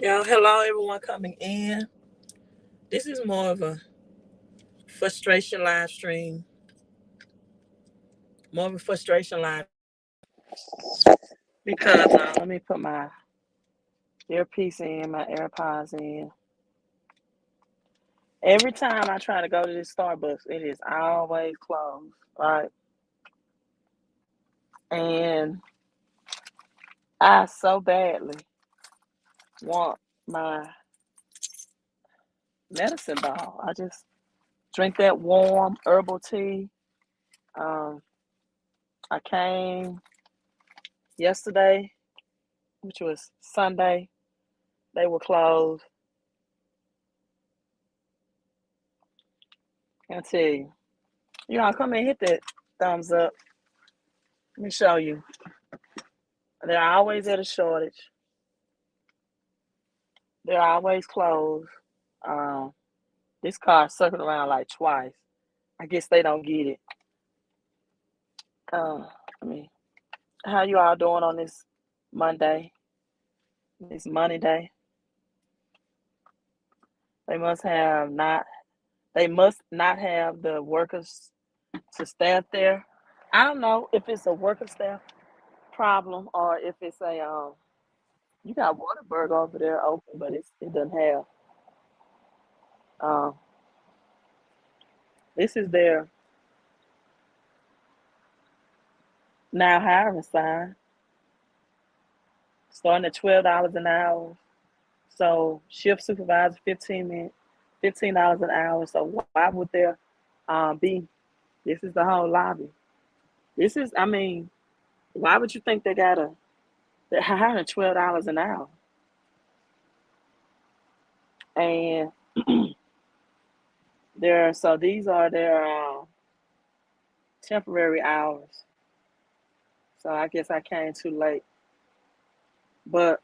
Y'all, hello everyone coming in. This is more of a frustration live stream. More of a frustration live because let me put my earpiece in, my AirPods in. Every time I try to go to this Starbucks, it is always closed, right? And I so badly want my medicine ball. I just drink that warm herbal tea. Um, I came yesterday, which was Sunday. They were closed. I tell you, y'all come and hit that thumbs up. Let me show you. They're always at a shortage. They're always closed. Um, this car circled around like twice. I guess they don't get it. I mean, how you all doing on this Monday? This Monday day? They must have not. They must not have the workers to staff there. I don't know if it's a worker staff problem or if it's a You got Waterburg over there open, but it doesn't have. Um, this is their now hiring sign, starting at $12 an hour. So shift supervisor, 15 minutes, $15 an hour. So why would there be? This is the whole lobby. This is, I mean, why would you think they're hiring $12 an hour? And so these are their temporary hours. So I guess I came too late. But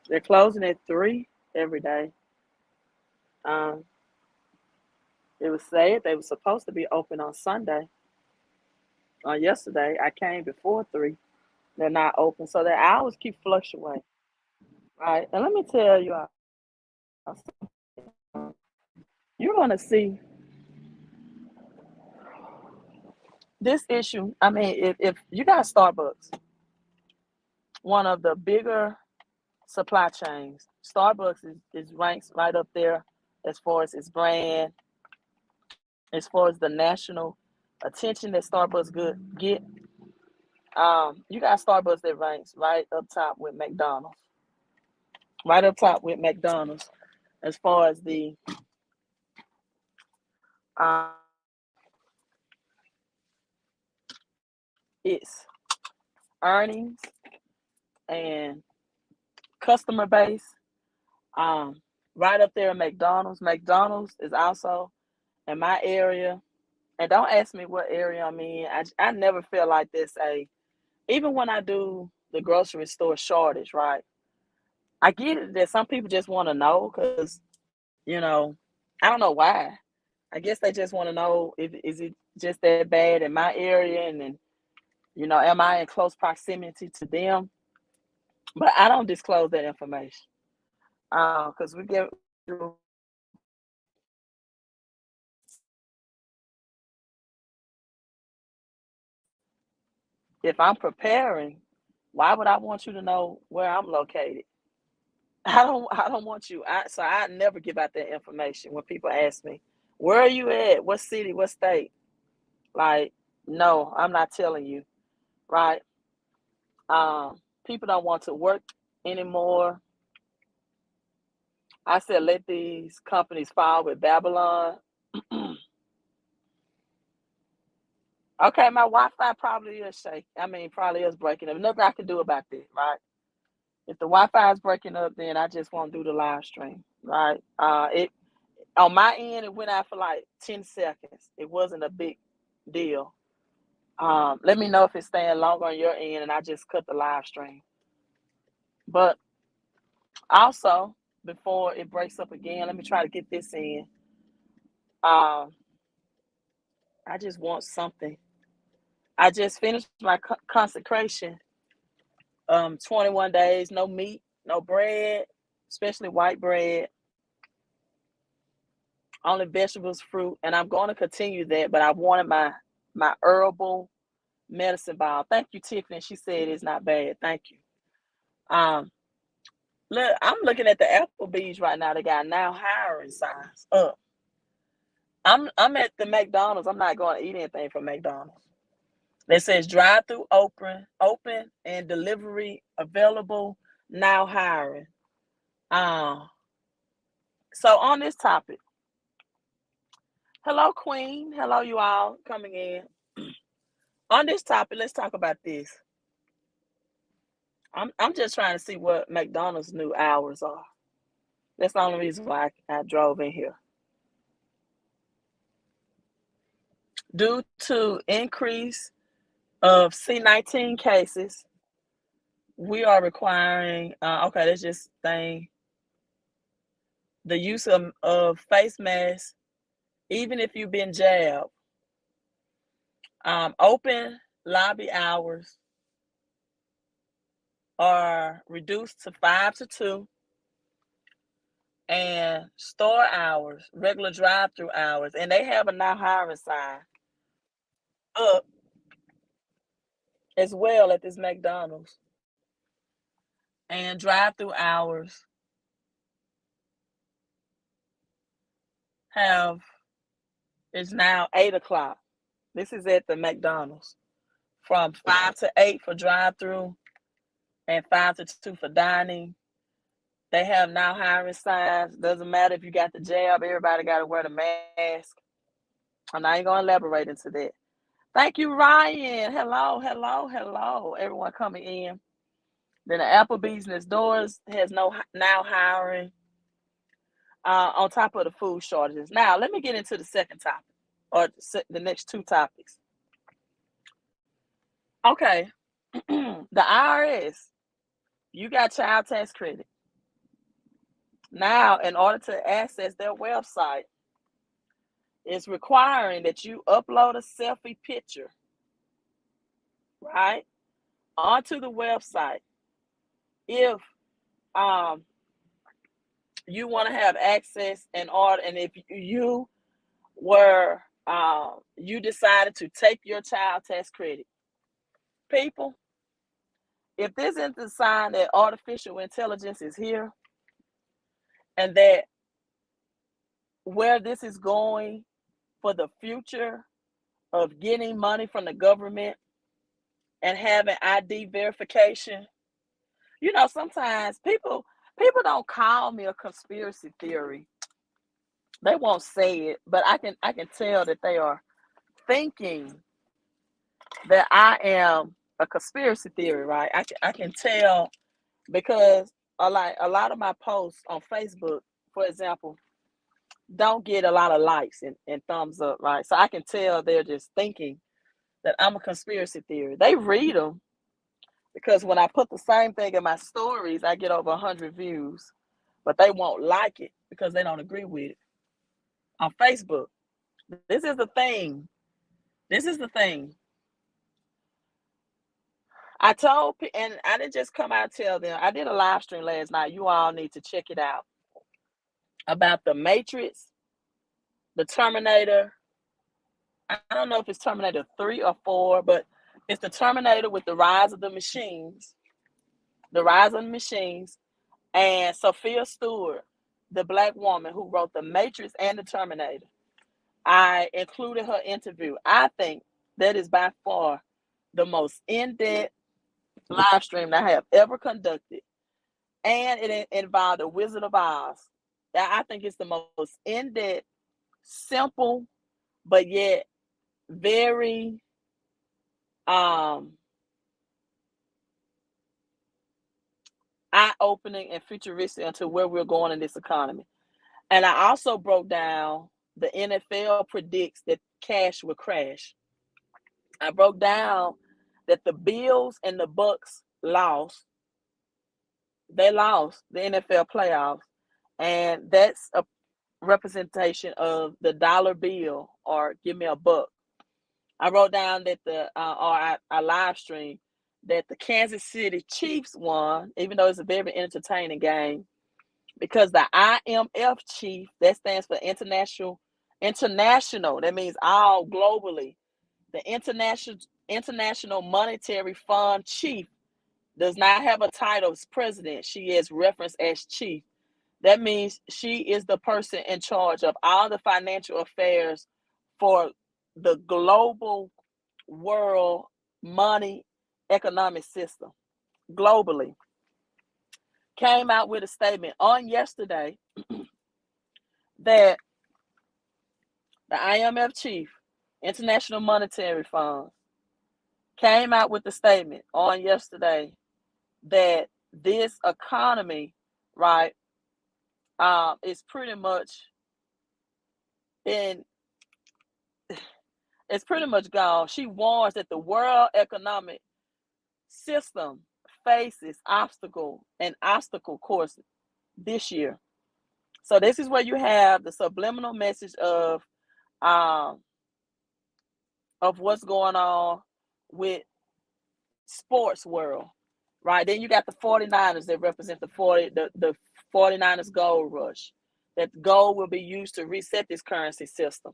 they're closing at 3 every day. Um, it was said they were supposed to be open on Sunday. On yesterday, I came before 3. They're not open. So their hours keep fluctuating. Right. And let me tell you, you're going to see this issue. I mean, if you got Starbucks, one of the bigger supply chains, Starbucks is ranks right up there as far as its brand, as far as the national attention that Starbucks get. You got Starbucks that ranks right up top with McDonald's, right up top with McDonald's, as far as the um, its earnings and customer base. Um, right up there at McDonald's. McDonald's is also in my area, and don't ask me what area I'm in. I never feel like this. Even when I do the grocery store shortage, right? I get it that some people just want to know because I don't know why. I guess they just want to know if is it just that bad in my area, and then am I in close proximity to them? But I don't disclose that information because we get if I'm preparing, why would I want you to know where I'm located? I don't want you. I never give out that information when people ask me, where are you at? What city? What state? Like, no, I'm not telling you, right? People don't want to work anymore. I said, let these companies fall with Babylon. Okay, my Wi-Fi probably is shaking. I mean, probably is breaking up. Nothing I can do about this, right? If the Wi-Fi is breaking up, then I just won't do the live stream, right? It on my end, it went out for like 10 seconds. It wasn't a big deal. Let me know if it's staying longer on your end, and I just cut the live stream. But also, before it breaks up again, let me try to get this in. Um, I just want something. I just finished my consecration. 21 days, no meat, no bread. especially white bread, only vegetables, fruit, and I'm going to continue that. But I wanted my herbal medicine ball. Thank you, Tiffany. She said it's not bad. Thank you. Look, I'm looking at the Applebee's right now. They got now hiring signs up. I'm at the McDonald's. I'm not going to eat anything from McDonald's. It says drive-through open and delivery available, now hiring. So on this topic, hello Queen, hello you all coming in. On this topic, let's talk about this. I'm just trying to see what McDonald's new hours are. That's the only reason why I drove in here. Due to increase of C-19 cases, we are requiring, okay, that's just thing, the use of face masks, even if you've been jabbed. Open lobby hours are reduced to 5 to 2, and store hours, regular drive-through hours, and they have a now hiring sign up as well at this McDonald's. And drive-through hours is now 8 o'clock. This is at the McDonald's. From 5 to 8 for drive-through and 5 to 2 for dining. They have now hiring signs. Doesn't matter if you got the jab, everybody got to wear the mask. I'm not even going to elaborate into that. Thank you, Ryan. Hello, hello, hello. Everyone coming in. Then the Applebee's next doors has now hiring on top of the food shortages. Now, let me get into the second topic, or the next two topics. Okay, the IRS, you got child tax credit. Now, in order to access their website, it's requiring that you upload a selfie picture, right, onto the website if you want to have access in order, and if you were you decided to take your child tax credit. People, if this isn't a sign that artificial intelligence is here and that where this is going for the future of getting money from the government and having ID verification, you know, sometimes people don't call me a conspiracy theory. They won't say it, but I can tell that they are thinking that I am a conspiracy theory, right? I can tell because a lot of my posts on Facebook, for example, don't get a lot of likes and thumbs up, right? So I can tell they're just thinking that I'm a conspiracy theory. They read them because when I put the same thing in my stories, I get over 100 views, but they won't like it because they don't agree with it. On Facebook, this is the thing. This is the thing. I told, and I didn't just come out and tell them. I did a live stream last night. You all need to check it out. About the Matrix, the Terminator. I don't know if it's Terminator 3 or 4, but it's the Terminator with the rise of the machines. The rise of the machines. And Sophia Stewart, the black woman who wrote the Matrix and the Terminator. I included her interview. I think that is by far the most in-depth live stream I have ever conducted. And it involved the Wizard of Oz. I think it's the most in-depth, simple, but yet very eye-opening and futuristic into where we're going in this economy. And I also broke down the NFL predicts that cash will crash. I broke down that the Bills and the Bucks lost. They lost the NFL playoffs. And that's a representation of the dollar bill, or give me a buck. I wrote down that I live stream that the Kansas City Chiefs won, even though it's a very entertaining game. because the IMF chief, that stands for international, that means all globally. The International Monetary Fund chief does not have a title as president. She is referenced as chief. That means she is the person in charge of all the financial affairs for the global world money economic system globally. Came out with a statement on yesterday that the IMF chief, International Monetary Fund, came out with a statement on yesterday that this economy, right, is pretty much it's pretty much gone. She warns that the world economic system faces obstacle course this year. So this is where you have the subliminal message of what's going on with sports world, right? Then you got the 49ers that represent the 49ers gold rush. That gold will be used to reset this currency system.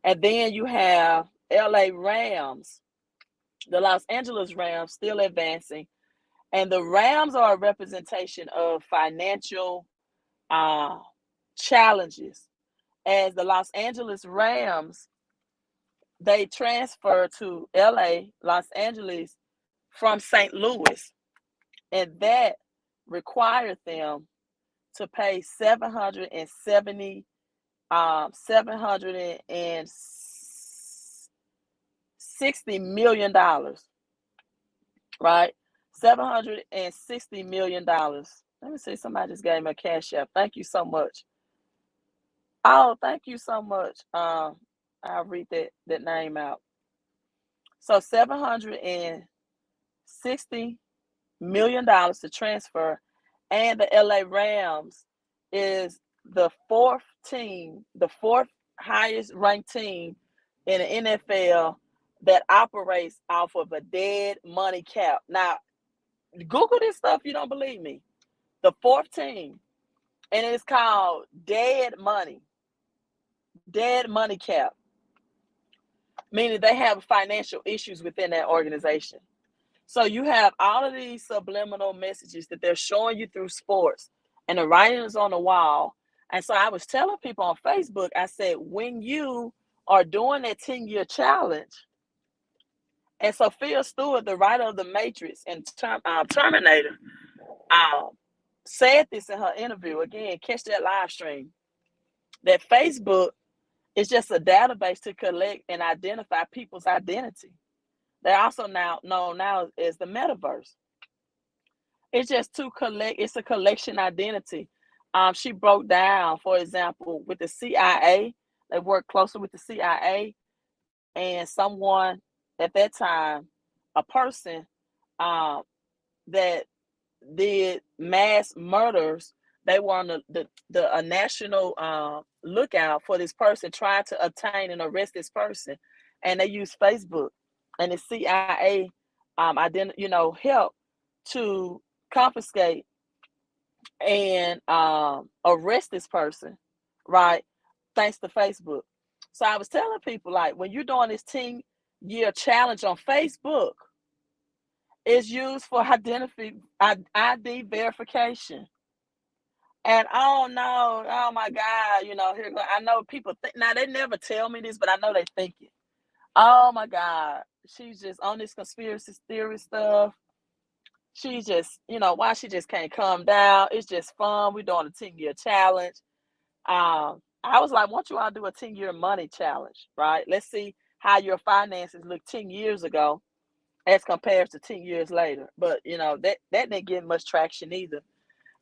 And then you have LA Rams, the Los Angeles Rams still advancing. And the Rams are a representation of financial challenges. As the Los Angeles Rams, they transfer to LA, Los Angeles, from St. Louis. And that required them to pay $760 million, right? $760 million. Let me see, somebody just gave me a cash app. Thank you so much. Oh, thank you so much. I'll read that name out. So $760 million to transfer, and the LA Rams is the fourth highest ranked team in the NFL that operates off of a dead money cap. Now, Google this stuff if you don't believe me. The fourth team, and it's called dead money cap, meaning they have financial issues within that organization. So you have all of these subliminal messages that they're showing you through sports, and the writing is on the wall. And so I was telling people on Facebook, I said, when you are doing that 10-year challenge, and Sophia Stewart, the writer of The Matrix and Terminator, said this in her interview. Again, catch that live stream. That Facebook is just a database to collect and identify people's identity. They're also now known as the metaverse. It's just it's a collection identity. She broke down, for example, with the CIA. They worked closely with the CIA, and someone at that time, a person that did mass murders. They were on a national lookout for this person, trying to obtain and arrest this person, and they used Facebook and the CIA help to confiscate and arrest this person, right? Thanks to Facebook. So I was telling people, like, when you're doing this 10-year challenge on Facebook, it's used for ID verification. And oh no, oh my God, here go. I know people think, now they never tell me this, but I know they think it. Oh my God, she's just on this conspiracy theory stuff. She's just, why she just can't calm down. It's just fun. We're doing a 10-year challenge. I was like, why don't you all do a 10-year money challenge, right? Let's see how your finances looked 10 years ago as compared to 10 years later. But, that didn't get much traction either.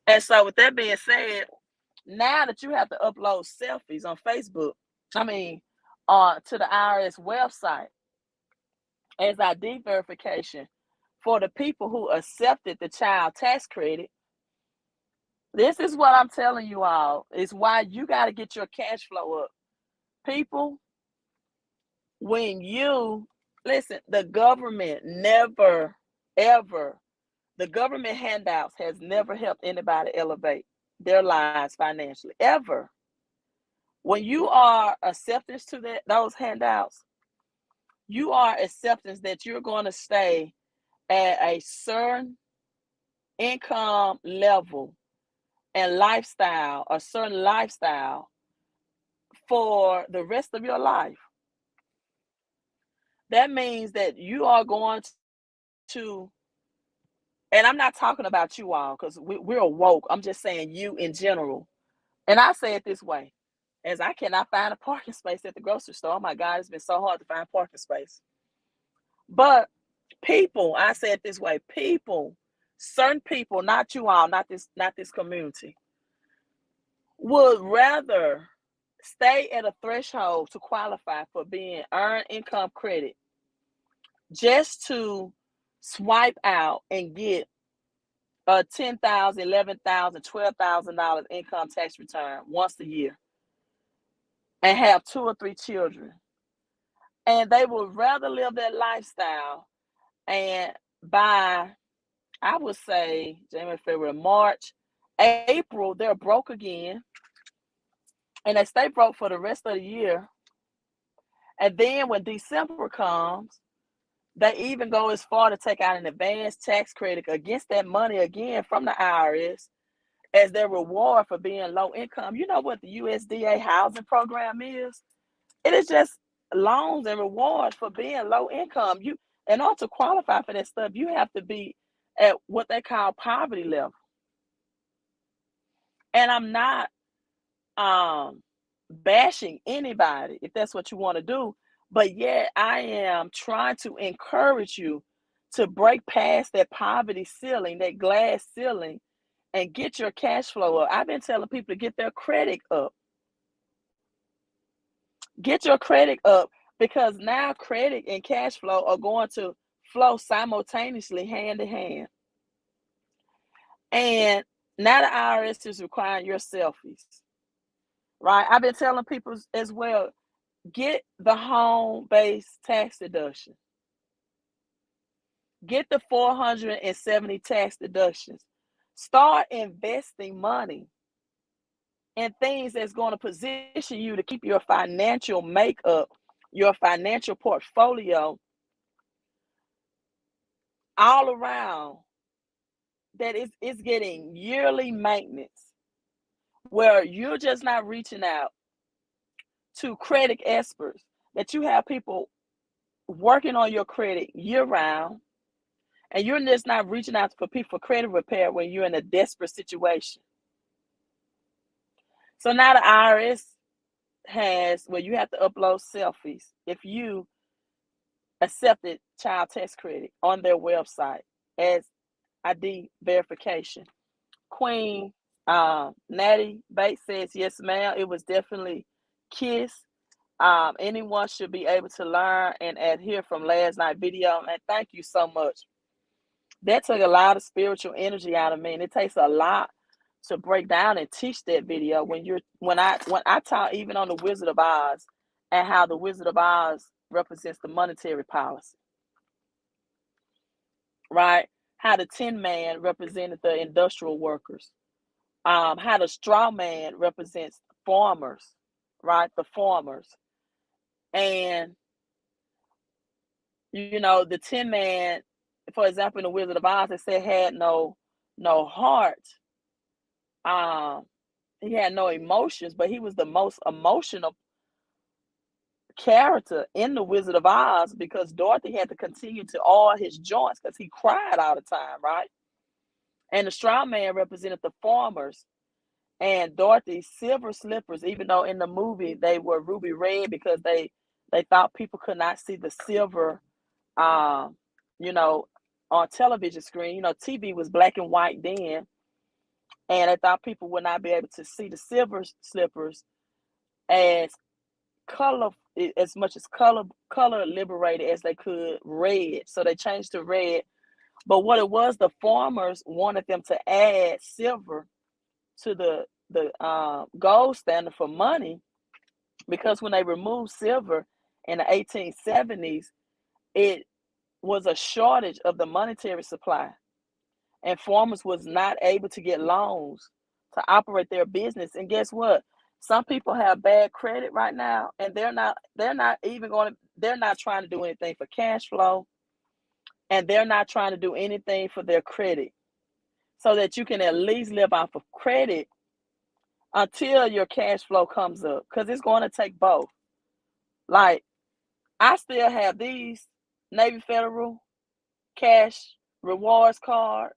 And so with that being said, now that you have to upload selfies on Facebook, to the IRS website as ID verification for the people who accepted the child tax credit, this is what I'm telling you all, is why you got to get your cash flow up. People, when you, listen, the government never, ever The government handouts has never helped anybody elevate their lives financially, ever. When you are acceptance to those handouts, you are acceptance that you're going to stay at a certain income level and lifestyle, a certain lifestyle for the rest of your life. That means that you are going to, and I'm not talking about you all because we're woke. I'm just saying you in general. And I say it this way, as I cannot find a parking space at the grocery store. Oh my God, it's been so hard to find parking space. But people, I say it this way, people, certain people, not you all, not this community, would rather stay at a threshold to qualify for being earned income credit just to swipe out and get a $10,000, $11,000, $12,000 income tax return once a year and have 2 or 3 children. And they would rather live that lifestyle, and by, I would say, January, February, March, April, they're broke again, and they stay broke for the rest of the year. And then when December comes, they even go as far to take out an advanced tax credit against that money again from the IRS as their reward for being low income. You know what the USDA housing program is? It is just loans and rewards for being low income. You, in order to qualify for that stuff, you have to be at what they call poverty level. And I'm not bashing anybody if that's what you want to do, but yet I am trying to encourage you to break past that poverty ceiling, that glass ceiling, and get your cash flow up. I've been telling people to get their credit up. Get your credit up, because now credit and cash flow are going to flow simultaneously, hand in hand. And now the IRS is requiring your selfies, right? I've been telling people as well, get the home-based tax deduction. Get the 470 tax deductions. Start investing money in things that's going to position you to keep your financial makeup, your financial portfolio all around, that it's getting yearly maintenance, where you're just not reaching out to credit experts, that you have people working on your credit year round, and you're just not reaching out for people for credit repair when you're in a desperate situation. So now the IRS has where you have to upload selfies if you accepted child tax credit on their website as ID verification. Queen Natty Bates says, yes, ma'am, it was definitely KISS. Anyone should be able to learn and adhere from last night's video. And thank you so much. That took a lot of spiritual energy out of me, and it takes a lot to break down and teach that video. When I taught even on the Wizard of Oz, and how the Wizard of Oz represents the monetary policy, right? How the Tin Man represented the industrial workers, how the straw man represents farmers, right? The farmers. And the Tin Man, for example, in the Wizard of Oz, they said had no heart. He had no emotions, but he was the most emotional character in the Wizard of Oz, because Dorothy had to continue to oil his joints because he cried all the time, right? And the straw man represented the farmers, and Dorothy's silver slippers, even though in the movie they were ruby red because they thought people could not see the silver, you know, on television screen. TV was black and white then, and they thought people would not be able to see the silver slippers as color, as much as color liberated as they could red. So they changed to red. But what it was, the farmers wanted them to add silver to the gold standard for money, because when they removed silver in the 1870s, it was a shortage of the monetary supply. and farmers was not able to get loans to operate their business. And guess what? Some people have bad credit right now, and they're not trying to do anything for cash flow, and they're not trying to do anything for their credit, so that you can at least live off of credit until your cash flow comes up, because it's going to take both. Like, I still have these Navy Federal cash rewards card.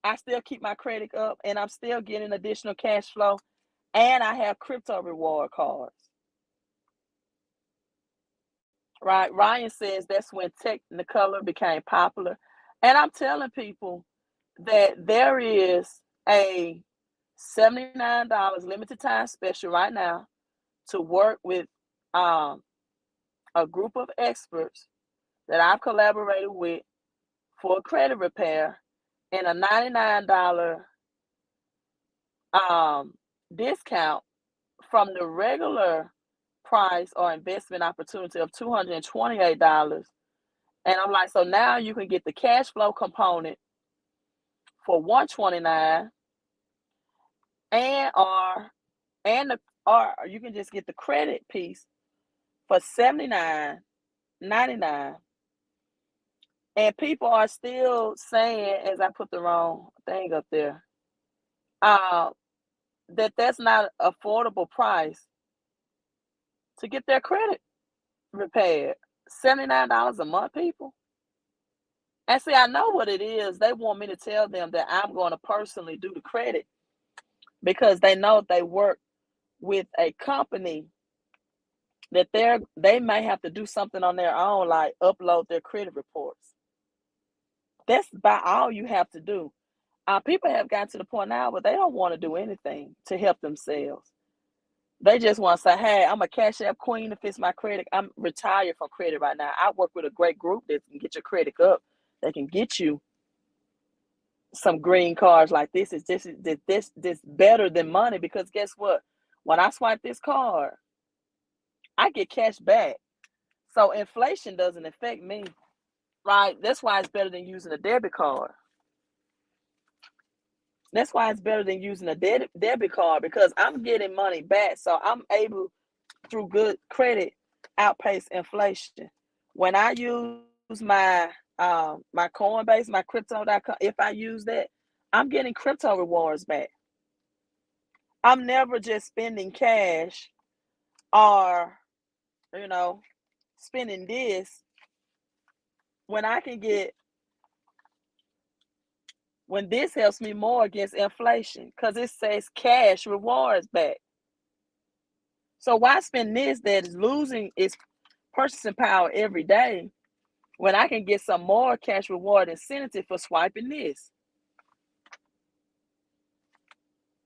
I still keep my credit up, and I'm still getting additional cash flow, and I have crypto reward cards. Right? Ryan says that's when Technicolor became popular. And I'm telling people that there is a $79 limited time special right now to work with a group of experts that I've collaborated with for credit repair, and a $99 discount from the regular price or investment opportunity of $228. And I'm like, so now you can get the cash flow component for $129, or you can just get the credit piece for $79.99. And people are still saying, as I put the wrong thing up there, that that's not an affordable price to get their credit repaired. $79 a month, people. And see, I know what it is. They want me to tell them that I'm going to personally do the credit, because they know if they work with a company that they may have to do something on their own, like upload their credit reports. That's about all you have to do. People have gotten to the point now where they don't want to do anything to help themselves. They just want to say, hey, I'm a Cash App queen to fix my credit. I'm retired from credit right now. I work with a great group that can get your credit up. They can get you some green cards like this. This better than money, because guess what? When I swipe this card, I get cash back. So inflation doesn't affect me, right? That's why it's better than using a debit card. That's why it's better than using a debit card, because I'm getting money back. So I'm able, through good credit, outpace inflation. When I use my my Coinbase, my crypto.com, if I use that, I'm getting crypto rewards back. I'm never just spending cash, or spending this, when I can get, when this helps me more against inflation, because it says cash rewards back. So why spend this that is losing its purchasing power every day, when I can get some more cash reward incentive for swiping this?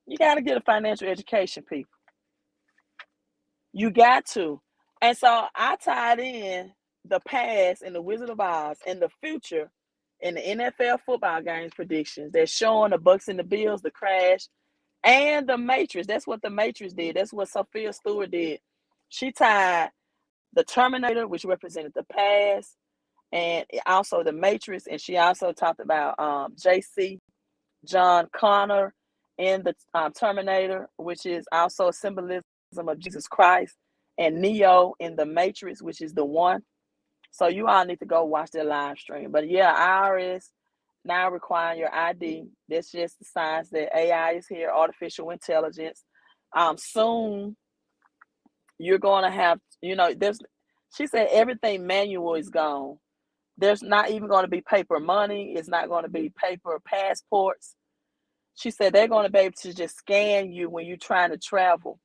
You got to get a financial education, people. You got to. And so I tied in the past and the Wizard of Oz and the future in the NFL football games predictions. They're showing the Bucks and the Bills, the crash, and the Matrix. That's what the Matrix did. That's what Sophia Stewart did. She tied the Terminator, which represented the past, and also the Matrix. And she also talked about JC, John Connor, in the Terminator, which is also a symbolism of Jesus Christ, and Neo in the Matrix, which is the one. So you all need to go watch their live stream. But yeah, IRS now requiring your ID. That's just the signs that AI is here, artificial intelligence. Soon you're going to have, she said everything manual is gone. There's not even going to be paper money. It's not going to be paper passports. She said they're going to be able to just scan you when you're trying to travel.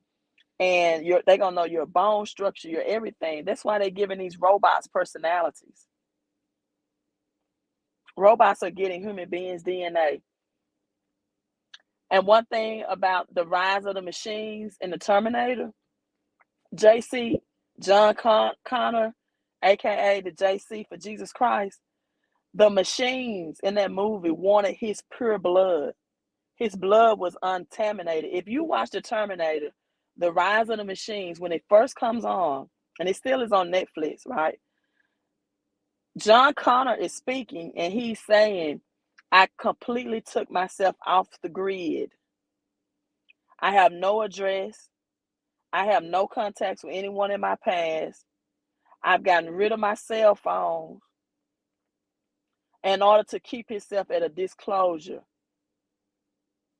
And they're going to know your bone structure, your everything. That's why they're giving these robots personalities. Robots are getting human beings' DNA. And one thing about the rise of the machines in the Terminator, JC, John Connor, a.k.a. the JC for Jesus Christ, the machines in that movie wanted his pure blood. His blood was uncontaminated. If you watch the Terminator, the rise of the machines, when it first comes on, and it still is on Netflix, right? John Connor is speaking, and he's saying, I completely took myself off the grid. I have no address. I have no contacts with anyone in my past. I've gotten rid of my cell phone in order to keep himself at a disclosure.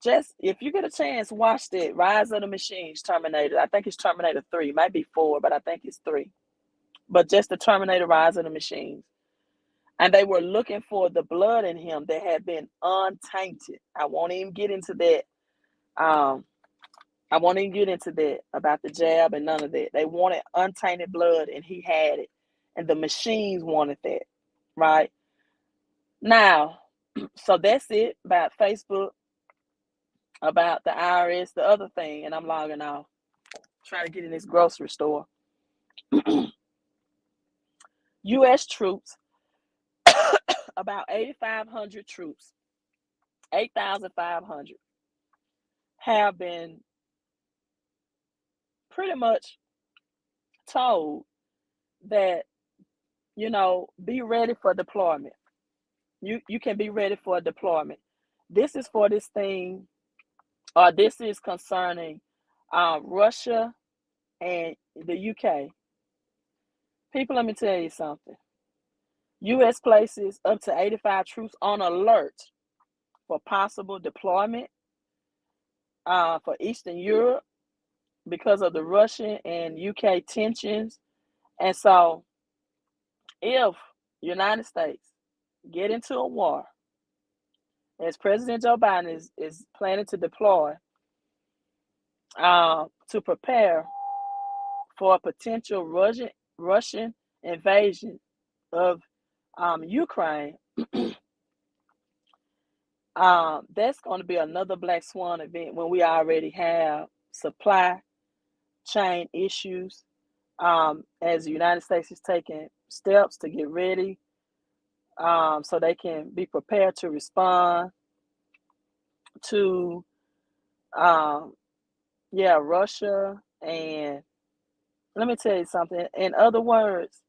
Just if you get a chance, watch that Rise of the Machines, Terminator. I think it's Terminator 3, might be 4, but I think it's 3. But just the Terminator Rise of the Machines. And they were looking for the blood in him that had been untainted. I won't even get into that. I won't even get into that about the jab and none of that. They wanted untainted blood and he had it. And the machines wanted that, right? Now, so that's it about Facebook, about the IRS, the other thing, and I'm logging off. Trying to get in this grocery store. U.S. troops, about 8,500 troops, 8,500, have been pretty much told that, be ready for deployment. You can be ready for deployment. This is for this thing, or this is concerning Russia and the UK. People, let me tell you something. U.S. places up to 85 troops on alert for possible deployment for Eastern Europe because of the Russian and UK tensions. And so if United States get into a war, as President Joe Biden is planning to deploy to prepare for a potential Russian invasion of Ukraine, that's going to be another black swan event when we already have supply chain issues, as the United States is taking steps to get ready, so they can be prepared to respond to Russia. And let me tell you something. In other words,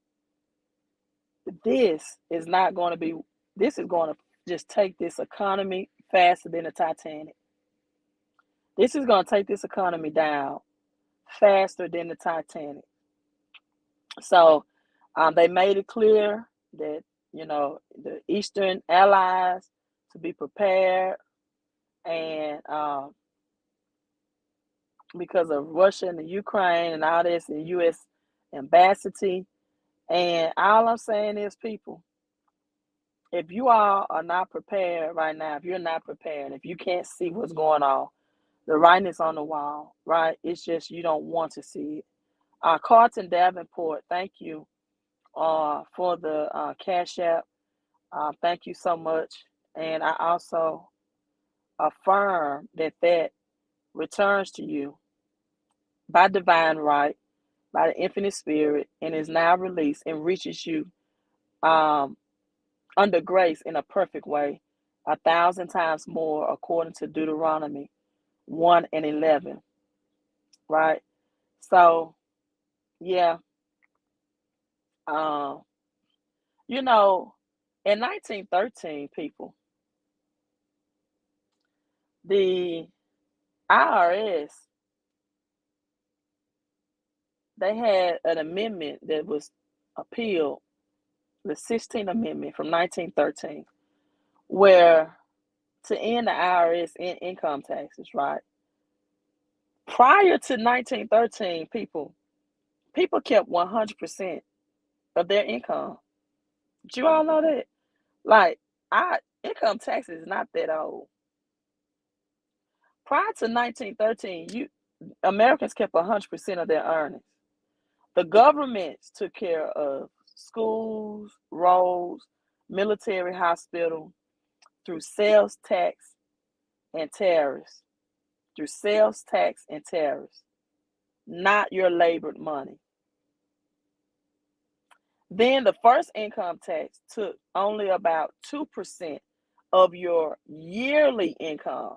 this is going to just take this economy faster than the Titanic. This is going to take this economy down faster than the Titanic. So they made it clear that, the Eastern allies to be prepared, and because of Russia and the Ukraine and all this, and U.S. embassy. And all I'm saying is, people, if you all are not prepared right now, if you're not prepared, if you can't see what's going on, the writing is on the wall, right? It's just you don't want to see it. Carlton Davenport, thank you for the Cash App. Thank you so much. And I also affirm that returns to you by divine right, by the infinite spirit, and is now released and reaches you under grace in a perfect way, 1,000 times more, according to Deuteronomy 1:11. Right? So, yeah. In 1913, people, the IRS, they had an amendment that was appealed, the 16th Amendment from 1913, where to end the IRS income taxes, right? Prior to 1913, people kept 100% of their income. Did you all know that? Like, our income tax is not that old. Prior to 1913, Americans kept 100% of their earnings. The governments took care of schools, roads, military hospital through sales tax and tariffs. Through sales tax and tariffs, not your labored money. Then the first income tax took only about 2% of your yearly income.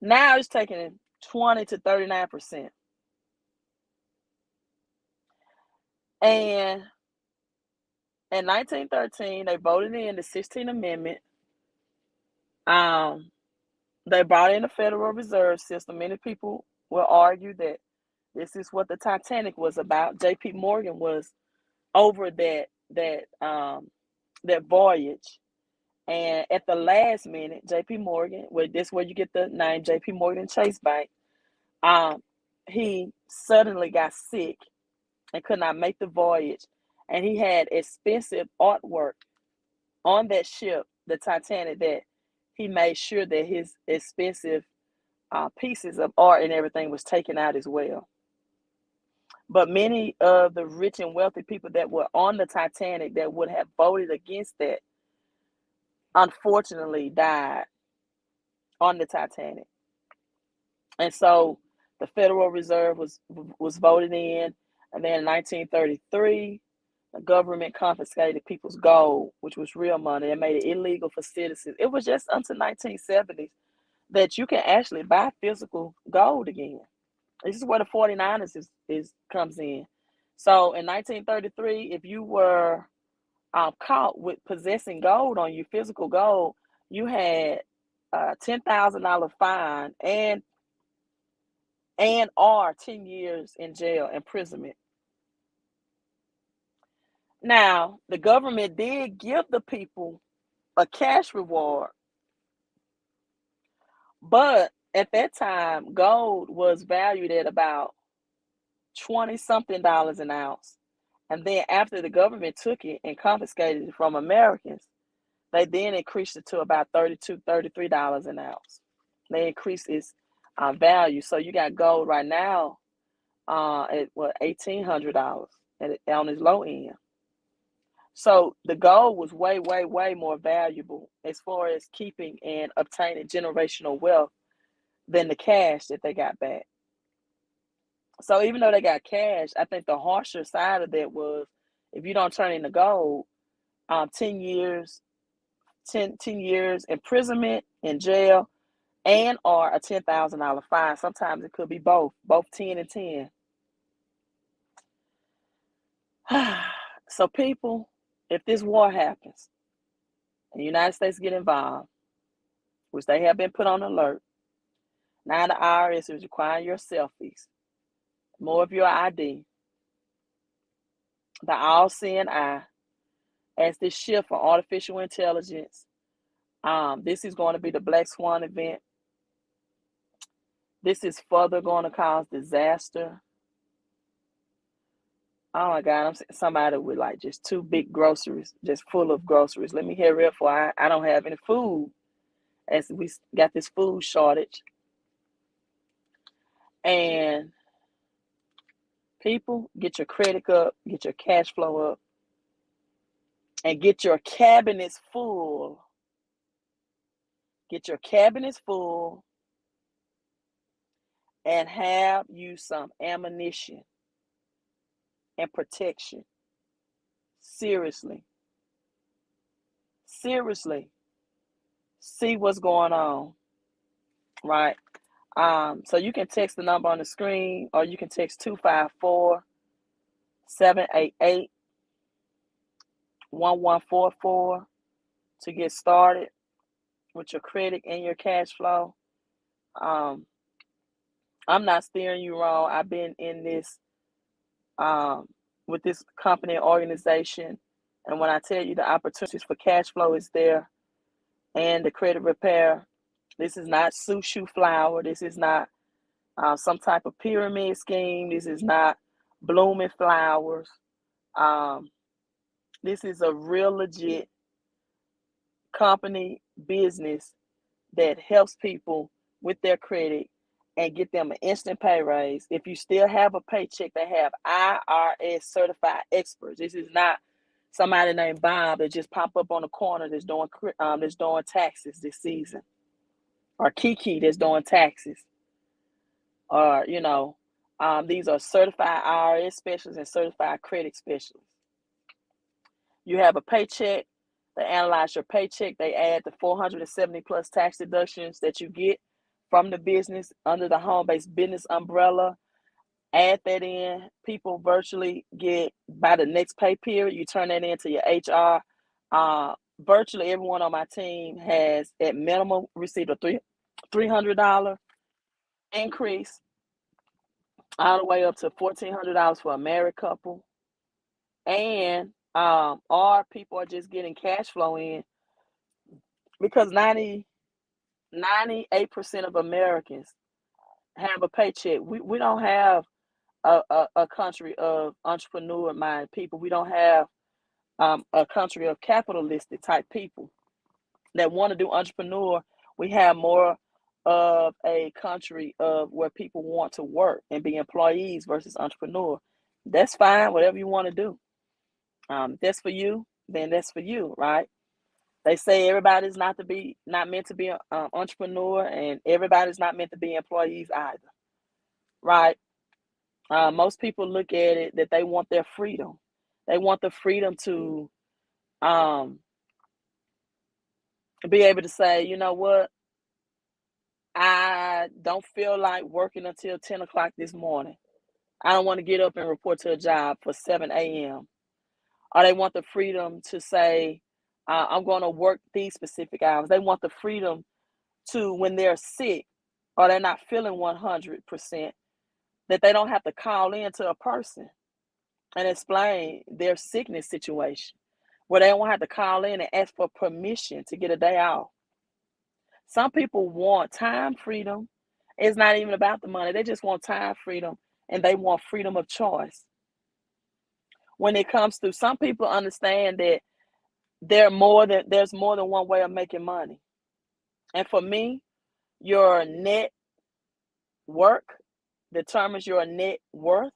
Now it's taking 20 to 39%. And In 1913, they voted in the 16th Amendment. They brought in the Federal Reserve System. Many people will argue that this is what the Titanic was about. J.P. Morgan was over that voyage, and at the last minute, J.P. Morgan, where this where you get the name J.P. Morgan Chase Bank, he suddenly got sick and could not make the voyage, and he had expensive artwork on that ship, the Titanic, that he made sure that his expensive pieces of art and everything was taken out as well. But many of the rich and wealthy people that were on the Titanic that would have voted against that, unfortunately, died on the Titanic. And so the Federal Reserve was voted in, and then in 1933, the government confiscated people's gold, which was real money, and made it illegal for citizens. It was just until 1970s that you can actually buy physical gold again. This is where the 49ers comes in. So in 1933, if you were caught with possessing gold on you, physical gold, you had a $10,000 fine and or 10 years in jail imprisonment. Now, the government did give the people a cash reward, but at that time, gold was valued at about 20 something dollars an ounce. And then after the government took it and confiscated it from Americans, they then increased it to about $32, $33 an ounce. They increased its value. So you got gold right now at what, $1,800 on its low end. So the gold was way, way, way more valuable as far as keeping and obtaining generational wealth than the cash that they got back. So even though they got cash, I think the harsher side of that was if you don't turn in the gold, 10 years, 10 years imprisonment in jail and or a $10,000 fine. Sometimes it could be both 10 and 10. So people, if this war happens and the United States get involved, which they have been put on alert, now the IRS is requiring your selfies, more of your ID, the all-seeing eye, as this shift for artificial intelligence. This is going to be the Black Swan event. This is further going to cause disaster. Oh my God, I'm somebody with like just two big groceries, just full of groceries. Let me hurry up for I don't have any food as we got this food shortage. And people, get your credit up, get your cash flow up, and get your cabinets full. Get your cabinets full and have you some ammunition and protection. Seriously. Seriously. See what's going on, right? So you can text the number on the screen, or you can text 254-788-1144 to get started with your credit and your cash flow. I'm not steering you wrong. I've been in this with this company and organization, and when I tell you the opportunities for cash flow is there and the credit repair, this is not Sushu flour. This is not some type of pyramid scheme. This is not blooming flowers. This is a real legit company business that helps people with their credit and get them an instant pay raise. If you still have a paycheck, they have IRS certified experts. This is not somebody named Bob that just pop up on the corner that's doing taxes this season, or Kiki that's doing taxes, or these are certified IRS specialists and certified credit specialists. You have a paycheck. They analyze your paycheck. They add the 470 plus tax deductions that you get from the business under the home-based business umbrella. add that in. People virtually get, by the next pay period, you turn that into your HR. Virtually everyone on my team has at minimum received a $300 increase, all the way up to $1,400 for a married couple. And our people are just getting cash flow in, because 98% of Americans have a paycheck. We don't have a country of entrepreneur minded people. We don't have a country of capitalistic type people that want to do entrepreneur. We have more of a country of where people want to work and be employees versus entrepreneur. That's fine, whatever you want to do. That's for you, then that's for you, right? They say everybody's not meant to be an entrepreneur, and everybody's not meant to be employees either, right? Most people look at it that they want their freedom. They want the freedom to um, be able to say, you know what, I don't feel like working until 10 o'clock this morning. I don't want to get up and report to a job for 7 a.m. Or they want the freedom to say, I'm going to work these specific hours. They want the freedom to, when they're sick or they're not feeling 100%, that they don't have to call in to a person and explain their sickness situation, where they won't have to call in and ask for permission to get a day off. Some people want time freedom. It's not even about the money. They just want time freedom, and they want freedom of choice. When it comes to, some people understand that there's more than one way of making money. And for me, your net work determines your net worth.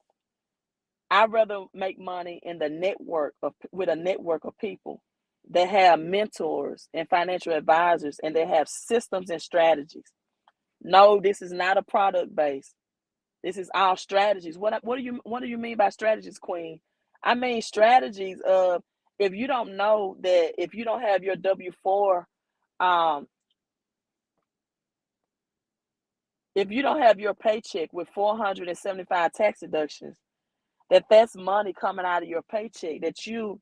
I'd rather make money in the network with a network of people that have mentors and financial advisors, and they have systems and strategies. No, this is not a product base. This is all strategies. What do you mean by strategies, Queen? I mean strategies of, if you don't know that, if you don't have your W-4, um, if you don't have your paycheck with 475 tax deductions, that's money coming out of your paycheck that you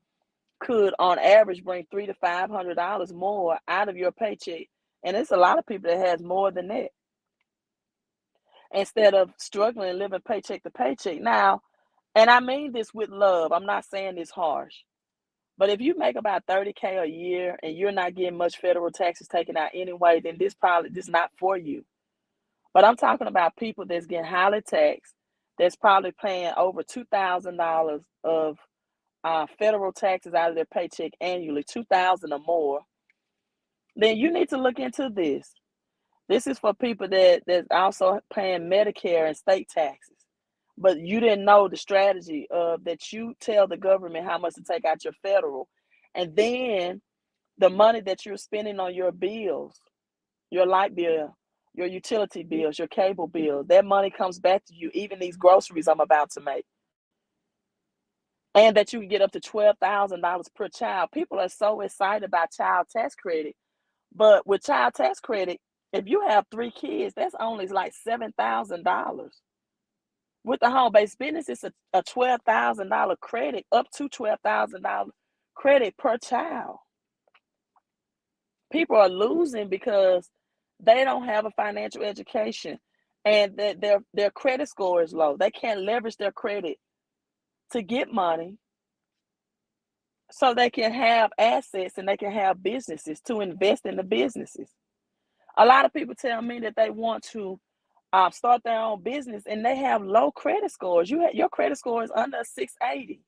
could on average bring $300 to $500 more out of your paycheck. And it's a lot of people that has more than that, instead of struggling and living paycheck to paycheck. Now, and I mean this with love, I'm not saying this harsh, but if you make about 30K a year and you're not getting much federal taxes taken out anyway, then this not for you. But I'm talking about people that's getting highly taxed, that's probably paying over $2,000 of federal taxes out of their paycheck annually, 2,000 or more. Then you need to look into this. This is for people that's also paying Medicare and state taxes, but you didn't know the strategy of that. You tell the government how much to take out your federal, and then the money that you're spending on your bills, your light bill, your utility bills, your cable bills, that money comes back to you, even these groceries I'm about to make. And that you can get up to $12,000 per child. People are so excited about child tax credit, but with child tax credit, if you have 3 kids, that's only like $7,000. With the home-based business, it's a $12,000 credit, up to $12,000 credit per child. People are losing because they don't have a financial education, and that their credit score is low. They can't leverage their credit to get money, so they can have assets and they can have businesses to invest in the businesses. A lot of people tell me that they want to start their own business, and they have low credit scores. Your credit score is under 680.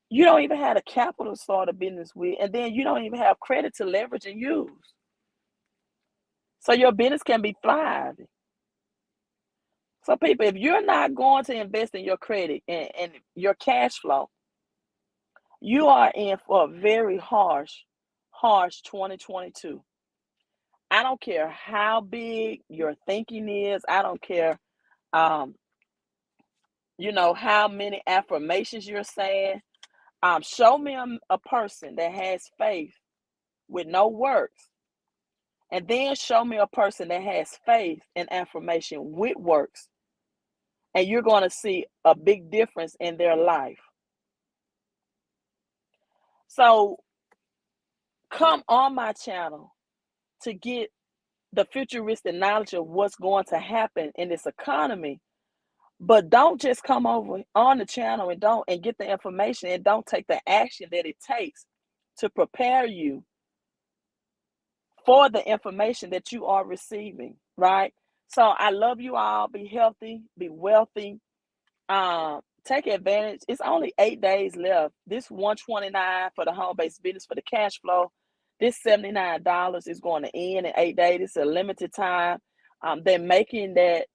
You don't even have the capital to start a business with, and then you don't even have credit to leverage and use. So your business can be thriving. So people, if you're not going to invest in your credit and your cash flow, you are in for a very harsh 2022. I don't care how big your thinking is. I don't care, um, how many affirmations you're saying. Show me a person that has faith with no works, and then show me a person that has faith and affirmation with works. and you're going to see a big difference in their life. So come on my channel to get the futuristic knowledge of what's going to happen in this economy. But don't just come over on the channel and get the information and don't take the action that it takes to prepare you for the information that you are receiving, right? So I love you all. Be healthy, be wealthy. Take advantage. It's only 8 days left. This $129 for the home-based business for the cash flow. This $79 is going to end in 8 days. It's a limited time. They're making that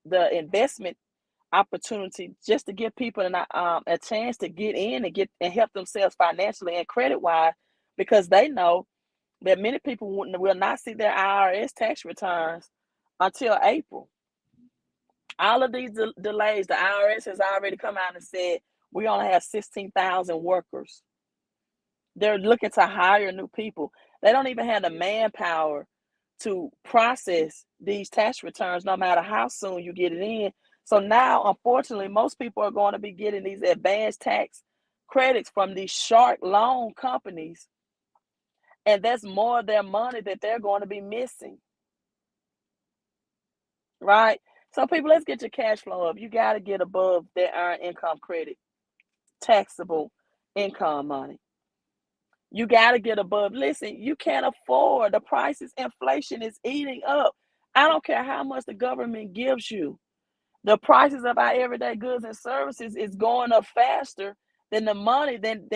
the investment opportunity just to give people a chance to get in and help themselves financially and credit-wise, because they know that many people will not see their IRS tax returns until April. All of these delays, the IRS has already come out and said we only have 16,000 workers. They're looking to hire new people. They don't even have the manpower to process these tax returns, no matter how soon you get it in. So now, unfortunately, most people are going to be getting these advanced tax credits from these shark loan companies, and that's more of their money that they're going to be missing, right? So people, let's get your cash flow up. You got to get above their earned income credit, taxable income money. You got to get above. Listen, you can't afford the prices. Inflation is eating up. I don't care how much the government gives you. The prices of our everyday goods and services is going up faster than the money, than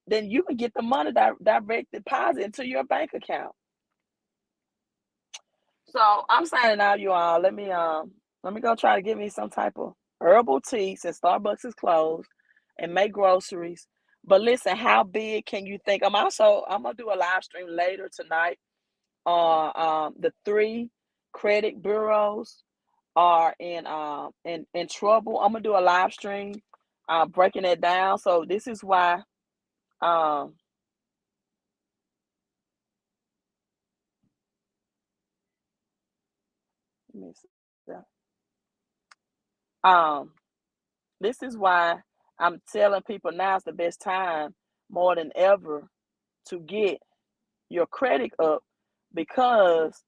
you can get the money direct deposit into your bank account. So I'm signing out, you all. Let me go try to get me some type of herbal tea since Starbucks is closed, and make groceries. But listen, how big can you think? I'm gonna do a live stream later tonight. The 3 credit bureaus are in trouble. I'm gonna do a live stream breaking it down. So this is why this is why I'm telling people now is the best time more than ever to get your credit up, because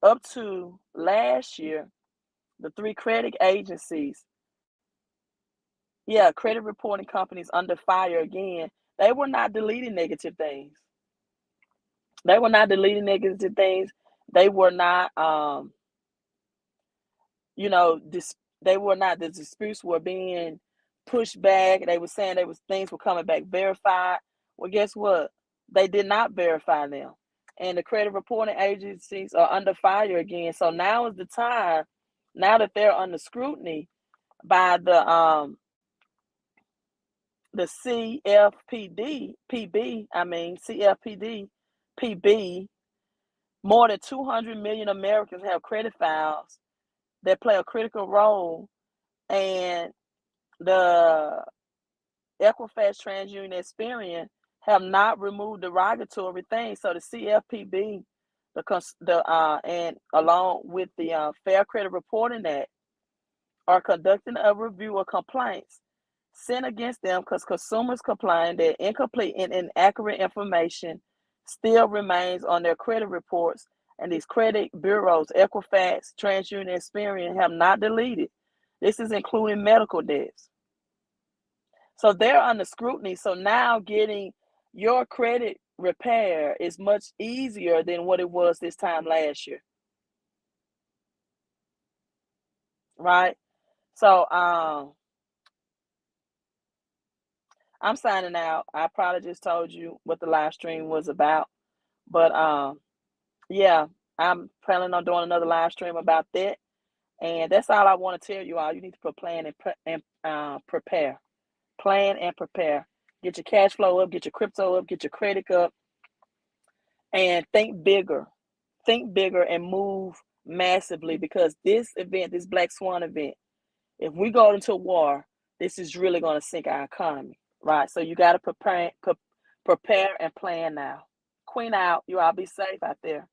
up to last year, the 3 credit agencies, credit reporting companies under fire again. They were not deleting negative things. They were not deleting negative things. They were not, they were not, the disputes were being pushed back. They were saying things were coming back verified. Well, guess what? They did not verify them. And the credit reporting agencies are under fire again. So now is the time, now that they're under scrutiny by the CFPD, PB, more than 200 million Americans have credit files that play a critical role, and the Equifax TransUnion Experian have not removed derogatory things. So the CFPB, and along with the Fair Credit Reporting Act, are conducting a review of complaints sent against them because consumers complain that incomplete and inaccurate information still remains on their credit reports, and these credit bureaus, Equifax, TransUnion, Experian, have not deleted. This is including medical debts. So they're under scrutiny. So now getting your credit repair is much easier than what it was this time last year. Right? So I'm signing out. I probably just told you what the live stream was about. But I'm planning on doing another live stream about that. And that's all I want to tell you all. You need to plan and prepare. Plan and prepare. Get your cash flow up, get your crypto up, get your credit up, and think bigger. Think bigger and move massively, because this event, this Black Swan event, if we go into war, this is really going to sink our economy, right? So you got to prepare and plan now. Queen out. You all be safe out there.